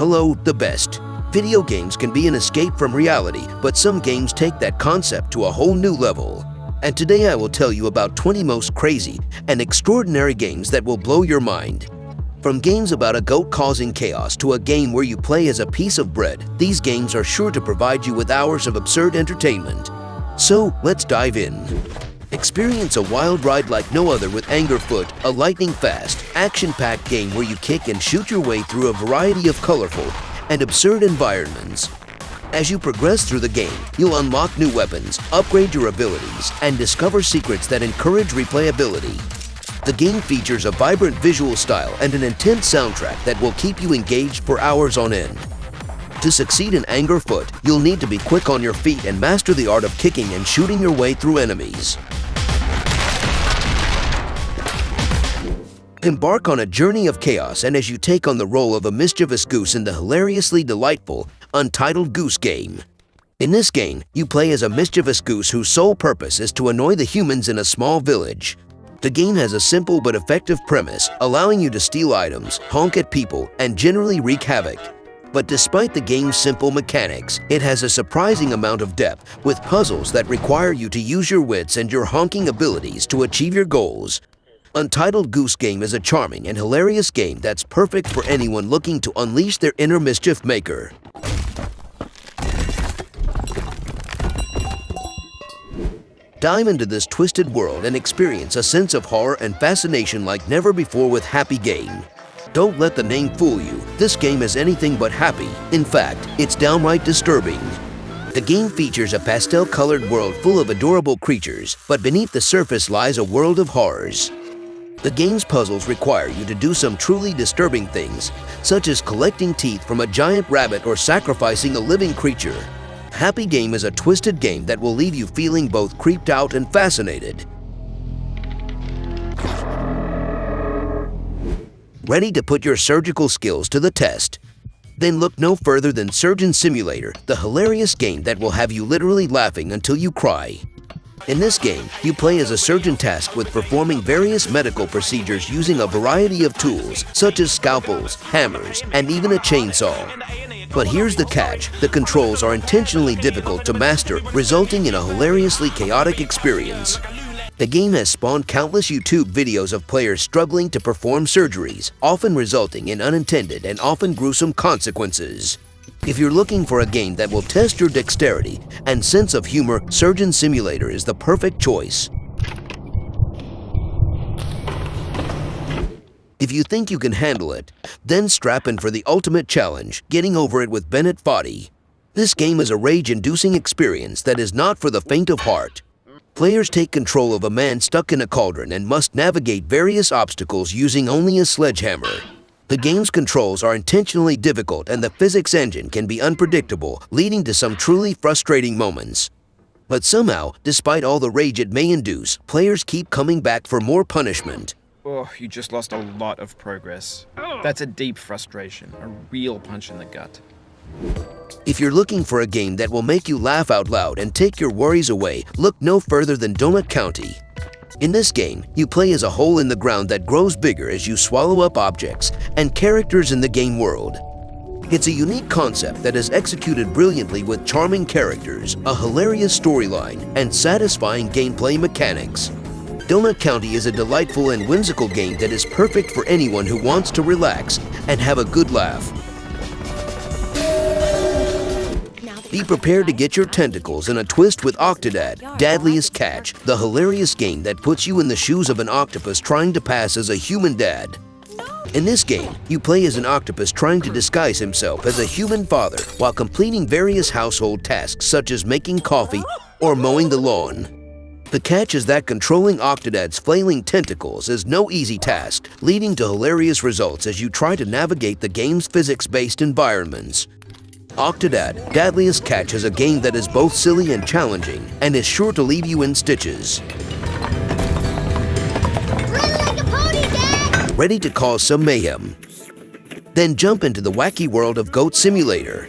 Hello, the best. Video games can be an escape from reality, but some games take that concept to a whole new level. And today I will tell you about 20 most crazy and extraordinary games that will blow your mind. From games about a goat causing chaos to a game where you play as a piece of bread, these games are sure to provide you with hours of absurd entertainment. So, let's dive in. Experience a wild ride like no other with Angerfoot, a lightning-fast, action-packed game where you kick and shoot your way through a variety of colorful and absurd environments. As you progress through the game, you'll unlock new weapons, upgrade your abilities, and discover secrets that encourage replayability. The game features a vibrant visual style and an intense soundtrack that will keep you engaged for hours on end. To succeed in Angerfoot, you'll need to be quick on your feet and master the art of kicking and shooting your way through enemies. Embark on a journey of chaos and as you take on the role of a mischievous goose in the hilariously delightful Untitled Goose game. In this game, you play as a mischievous goose whose sole purpose is to annoy the humans in a small village. The game has a simple but effective premise, allowing you to steal items, honk at people, and generally wreak havoc. But despite the game's simple mechanics, it has a surprising amount of depth, with puzzles that require you to use your wits and your honking abilities to achieve your goals. Untitled Goose Game is a charming and hilarious game that's perfect for anyone looking to unleash their inner mischief maker. Dive into this twisted world and experience a sense of horror and fascination like never before with Happy Game. Don't let the name fool you. This game is anything but happy. In fact, it's downright disturbing. The game features a pastel-colored world full of adorable creatures, but beneath the surface lies a world of horrors. The game's puzzles require you to do some truly disturbing things, such as collecting teeth from a giant rabbit or sacrificing a living creature. Happy Game is a twisted game that will leave you feeling both creeped out and fascinated. Ready to put your surgical skills to the test? Then look no further than Surgeon Simulator, the hilarious game that will have you literally laughing until you cry. In this game, you play as a surgeon tasked with performing various medical procedures using a variety of tools, such as scalpels, hammers, and even a chainsaw. But here's the catch: the controls are intentionally difficult to master, resulting in a hilariously chaotic experience. The game has spawned countless YouTube videos of players struggling to perform surgeries, often resulting in unintended and often gruesome consequences. If you're looking for a game that will test your dexterity and sense of humor, Surgeon Simulator is the perfect choice. If you think you can handle it, then strap in for the ultimate challenge, getting over it with Bennett Foddy. This game is a rage-inducing experience that is not for the faint of heart. Players take control of a man stuck in a cauldron and must navigate various obstacles using only a sledgehammer. The game's controls are intentionally difficult and the physics engine can be unpredictable, leading to some truly frustrating moments. But somehow, despite all the rage it may induce, players keep coming back for more punishment. Oh, you just lost a lot of progress. That's a deep frustration, a real punch in the gut. If you're looking for a game that will make you laugh out loud and take your worries away, look no further than Donut County. In this game, you play as a hole in the ground that grows bigger as you swallow up objects and characters in the game world. It's a unique concept that is executed brilliantly with charming characters, a hilarious storyline, and satisfying gameplay mechanics. Donut County is a delightful and whimsical game that is perfect for anyone who wants to relax and have a good laugh. Be prepared to get your tentacles in a twist with Octodad, Dadliest Catch, the hilarious game that puts you in the shoes of an octopus trying to pass as a human dad. In this game, you play as an octopus trying to disguise himself as a human father while completing various household tasks such as making coffee or mowing the lawn. The catch is that controlling Octodad's flailing tentacles is no easy task, leading to hilarious results as you try to navigate the game's physics-based environments. Octodad, Dadliest Catch is a game that is both silly and challenging, and is sure to leave you in stitches. Run like a pony, Dad! Ready to cause some mayhem? Then jump into the wacky world of Goat Simulator.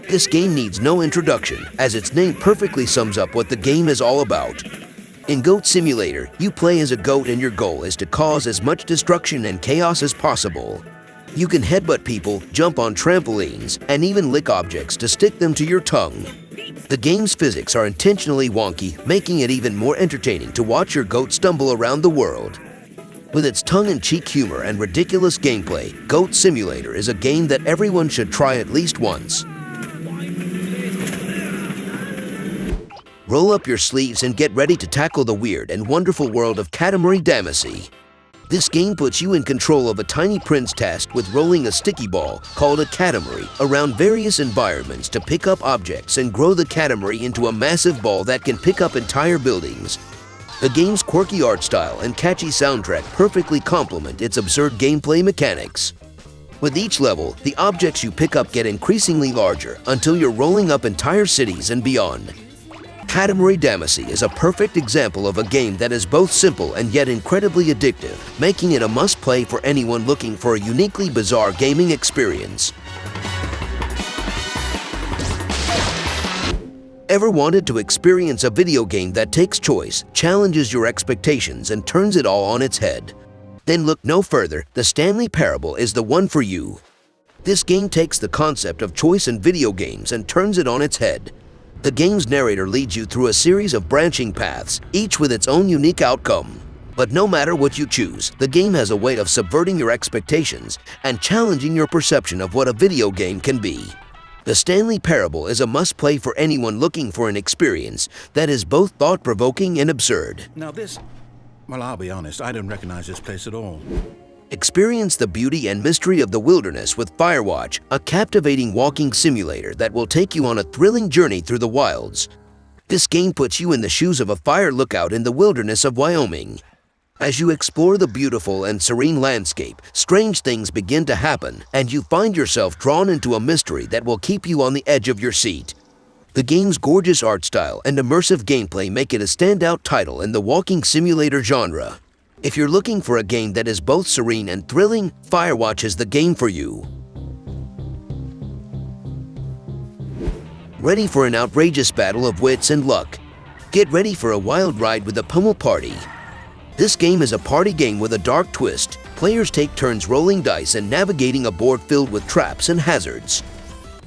This game needs no introduction, as its name perfectly sums up what the game is all about. In Goat Simulator, you play as a goat and your goal is to cause as much destruction and chaos as possible. You can headbutt people, jump on trampolines, and even lick objects to stick them to your tongue. The game's physics are intentionally wonky, making it even more entertaining to watch your goat stumble around the world. With its tongue-in-cheek humor and ridiculous gameplay, Goat Simulator is a game that everyone should try at least once. Roll up your sleeves and get ready to tackle the weird and wonderful world of Katamari Damacy. This game puts you in control of a tiny prince tasked with rolling a sticky ball, called a Katamari, around various environments to pick up objects and grow the Katamari into a massive ball that can pick up entire buildings. The game's quirky art style and catchy soundtrack perfectly complement its absurd gameplay mechanics. With each level, the objects you pick up get increasingly larger until you're rolling up entire cities and beyond. Katamari Damacy is a perfect example of a game that is both simple and yet incredibly addictive, making it a must-play for anyone looking for a uniquely bizarre gaming experience. Ever wanted to experience a video game that takes choice, challenges your expectations, and turns it all on its head? Then look no further. The Stanley Parable is the one for you. This game takes the concept of choice in video games and turns it on its head. The game's narrator leads you through a series of branching paths, each with its own unique outcome. But no matter what you choose, the game has a way of subverting your expectations and challenging your perception of what a video game can be. The Stanley Parable is a must-play for anyone looking for an experience that is both thought-provoking and absurd. Now well, I'll be honest, I don't recognize this place at all. Experience the beauty and mystery of the wilderness with Firewatch, a captivating walking simulator that will take you on a thrilling journey through the wilds. This game puts you in the shoes of a fire lookout in the wilderness of Wyoming. As you explore the beautiful and serene landscape, strange things begin to happen, and you find yourself drawn into a mystery that will keep you on the edge of your seat. The game's gorgeous art style and immersive gameplay make it a standout title in the walking simulator genre. If you're looking for a game that is both serene and thrilling, Firewatch is the game for you. Ready for an outrageous battle of wits and luck? Get ready for a wild ride with the Pummel Party. This game is a party game with a dark twist. Players take turns rolling dice and navigating a board filled with traps and hazards.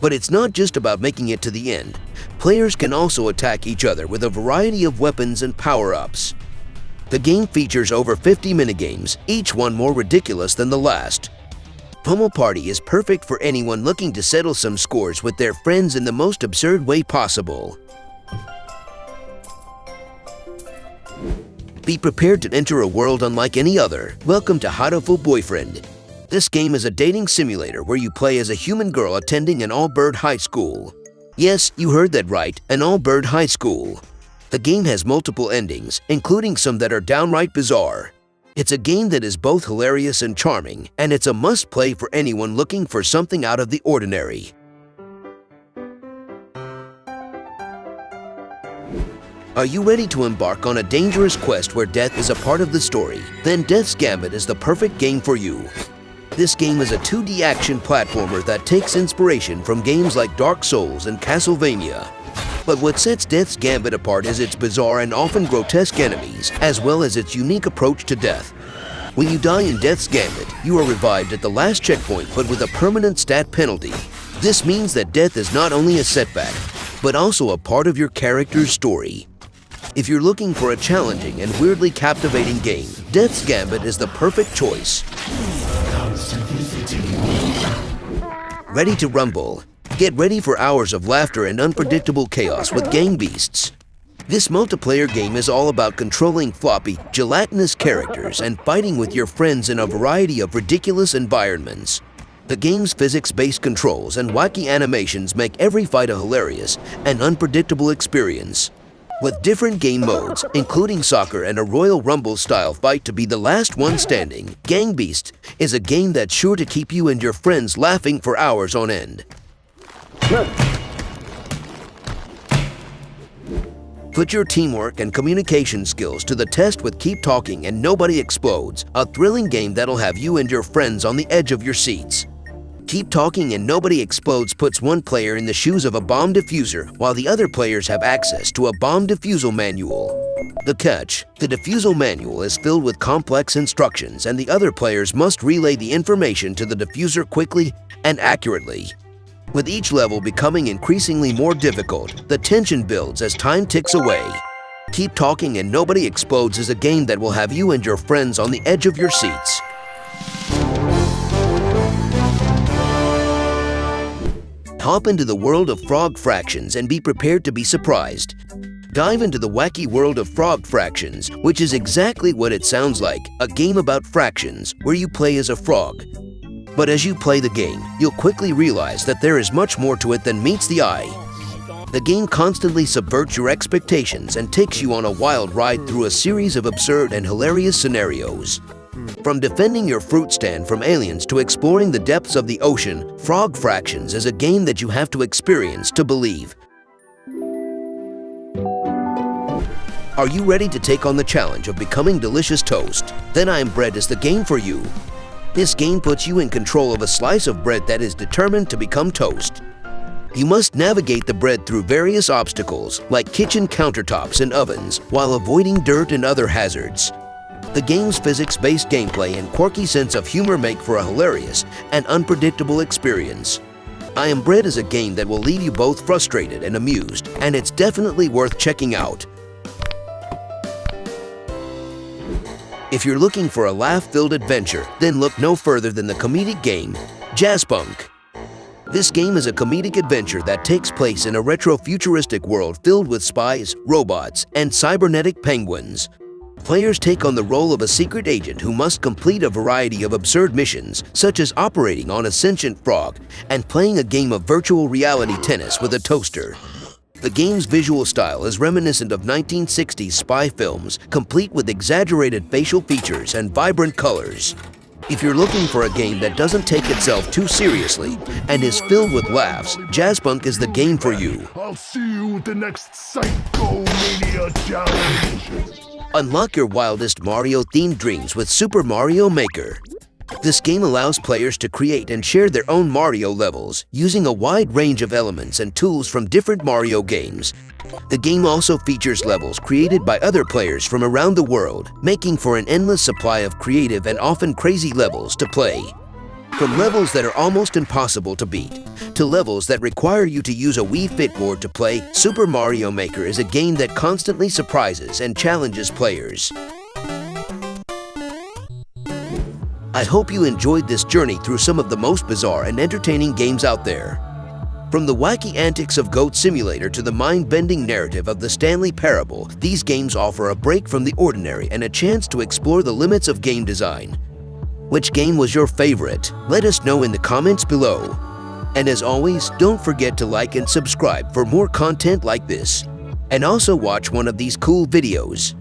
But it's not just about making it to the end. Players can also attack each other with a variety of weapons and power-ups. The game features over 50 minigames, each one more ridiculous than the last. Pummel Party is perfect for anyone looking to settle some scores with their friends in the most absurd way possible. Be prepared to enter a world unlike any other. Welcome to Hatoful Boyfriend. This game is a dating simulator where you play as a human girl attending an all-bird high school. Yes, you heard that right, an all-bird high school. The game has multiple endings, including some that are downright bizarre. It's a game that is both hilarious and charming, and it's a must-play for anyone looking for something out of the ordinary. Are you ready to embark on a dangerous quest where death is a part of the story? Then Death's Gambit is the perfect game for you. This game is a 2D action platformer that takes inspiration from games like Dark Souls and Castlevania. But what sets Death's Gambit apart is its bizarre and often grotesque enemies, as well as its unique approach to death. When you die in Death's Gambit, you are revived at the last checkpoint but with a permanent stat penalty. This means that death is not only a setback, but also a part of your character's story. If you're looking for a challenging and weirdly captivating game, Death's Gambit is the perfect choice. Ready to rumble? Get ready for hours of laughter and unpredictable chaos with Gang Beasts. This multiplayer game is all about controlling floppy, gelatinous characters and fighting with your friends in a variety of ridiculous environments. The game's physics-based controls and wacky animations make every fight a hilarious and unpredictable experience. With different game modes, including soccer and a Royal Rumble-style fight to be the last one standing, Gang Beasts is a game that's sure to keep you and your friends laughing for hours on end. Put your teamwork and communication skills to the test with Keep Talking and Nobody Explodes, a thrilling game that'll have you and your friends on the edge of your seats. Keep Talking and Nobody Explodes puts one player in the shoes of a bomb diffuser while the other players have access to a bomb defusal manual. The catch: the defusal manual is filled with complex instructions and the other players must relay the information to the diffuser quickly and accurately. With each level becoming increasingly more difficult, the tension builds as time ticks away. Keep Talking and Nobody Explodes is a game that will have you and your friends on the edge of your seats. Hop into the world of Frog Fractions and be prepared to be surprised. Dive into the wacky world of Frog Fractions, which is exactly what it sounds like, a game about fractions where you play as a frog. But as you play the game, you'll quickly realize that there is much more to it than meets the eye. The game constantly subverts your expectations and takes you on a wild ride through a series of absurd and hilarious scenarios. From defending your fruit stand from aliens to exploring the depths of the ocean, Frog Fractions is a game that you have to experience to believe. Are you ready to take on the challenge of becoming delicious toast? Then I Am Bread is the game for you. This game puts you in control of a slice of bread that is determined to become toast. You must navigate the bread through various obstacles, like kitchen countertops and ovens, while avoiding dirt and other hazards. The game's physics-based gameplay and quirky sense of humor make for a hilarious and unpredictable experience. I Am Bread is a game that will leave you both frustrated and amused, and it's definitely worth checking out. If you're looking for a laugh-filled adventure, then look no further than the comedic game, Jazzpunk. This game is a comedic adventure that takes place in a retro-futuristic world filled with spies, robots, and cybernetic penguins. Players take on the role of a secret agent who must complete a variety of absurd missions, such as operating on a sentient frog and playing a game of virtual reality tennis with a toaster. The game's visual style is reminiscent of 1960s spy films, complete with exaggerated facial features and vibrant colors. If you're looking for a game that doesn't take itself too seriously and is filled with laughs, Jazzpunk is the game for you. I'll see you with the next Psycho-Mania challenge. Unlock your wildest Mario-themed dreams with Super Mario Maker. This game allows players to create and share their own Mario levels using a wide range of elements and tools from different Mario games. The game also features levels created by other players from around the world, making for an endless supply of creative and often crazy levels to play. From levels that are almost impossible to beat, to levels that require you to use a Wii Fit board to play, Super Mario Maker is a game that constantly surprises and challenges players. I hope you enjoyed this journey through some of the most bizarre and entertaining games out there. From the wacky antics of Goat Simulator to the mind-bending narrative of the Stanley Parable, these games offer a break from the ordinary and a chance to explore the limits of game design. Which game was your favorite? Let us know in the comments below. And as always, don't forget to like and subscribe for more content like this. And also watch one of these cool videos.